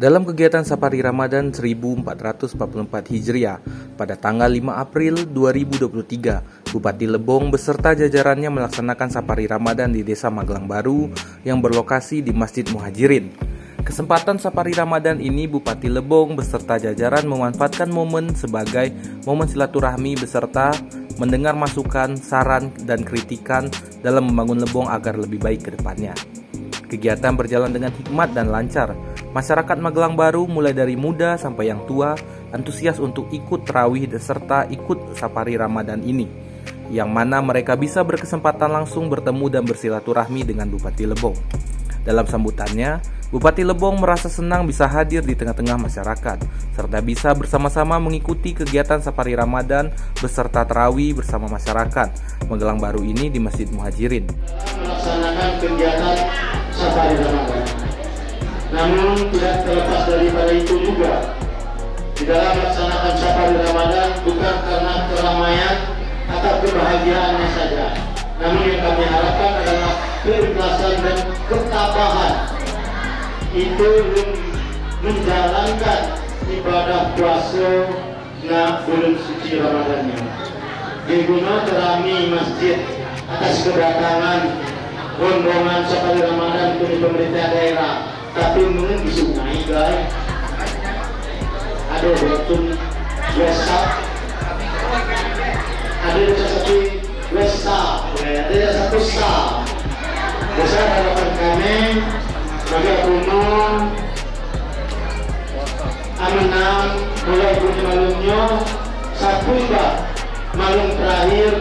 Dalam kegiatan Safari Ramadan 1444 Hijriah pada tanggal 5 April 2023, Bupati Lebong beserta jajarannya melaksanakan Safari Ramadan di Desa Magelang Baru yang berlokasi di Masjid Muhajirin. Kesempatan Safari Ramadan ini Bupati Lebong beserta jajaran memanfaatkan momen sebagai momen silaturahmi beserta mendengar masukan, saran, dan kritikan dalam membangun Lebong agar lebih baik ke depannya. Kegiatan berjalan dengan hikmat dan lancar. Masyarakat Magelang Baru mulai dari muda sampai yang tua antusias untuk ikut tarawih serta ikut Safari Ramadan ini, yang mana mereka bisa berkesempatan langsung bertemu dan bersilaturahmi dengan Bupati Lebong. Dalam sambutannya, Bupati Lebong merasa senang bisa hadir di tengah-tengah masyarakat, serta bisa bersama-sama mengikuti kegiatan Safari Ramadan beserta tarawih bersama masyarakat Magelang Baru ini di Masjid Muhajirin. Melaksanakan kegiatan Safari Ramadan. Namun tidak terlepas daripada itu juga, di dalam melaksanakan Safari Ramadan bukan karena keramaian atau kebahagiaannya saja, namun yang kami harapkan adalah keikhlasan dan ketabahan itu menjalankan ibadah puasa bulan suci Ramadannya. Di guna terami masjid atas kedatangan rombongan Safari Ramadan dari pemerintah daerah, tapi mungkin di sungai guys ada betul biasa, ada seperti biasa, ada satu sah biasa harapan kami bagi rumah amenang mulai bunyi malamnya sampai malam terakhir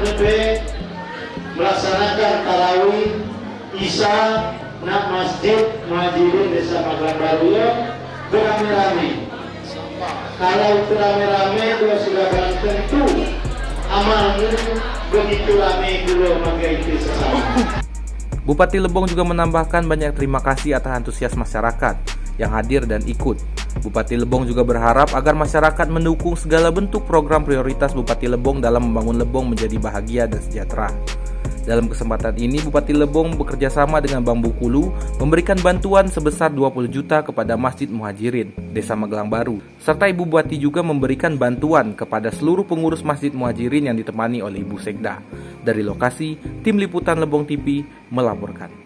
melaksanakan tarawih Isya nak Masjid Muhajirin Desa Magelang Baru beramai-ramai. Kalau itu rame-rame itu sudah barang tentu amalnya begitu ramai dulu maka itu sesama. Bupati Lebong juga menambahkan banyak terima kasih atas antusias masyarakat yang hadir dan ikut. Bupati Lebong juga berharap agar masyarakat mendukung segala bentuk program prioritas Bupati Lebong dalam membangun Lebong menjadi bahagia dan sejahtera. Dalam kesempatan ini, Bupati Lebong bekerjasama dengan Bank Bengkulu memberikan bantuan sebesar 20 juta kepada Masjid Muhajirin, Desa Magelang Baru. Serta Ibu Bupati juga memberikan bantuan kepada seluruh pengurus Masjid Muhajirin yang ditemani oleh Ibu Sekda. Dari lokasi, Tim Liputan Lebong TV melaporkan.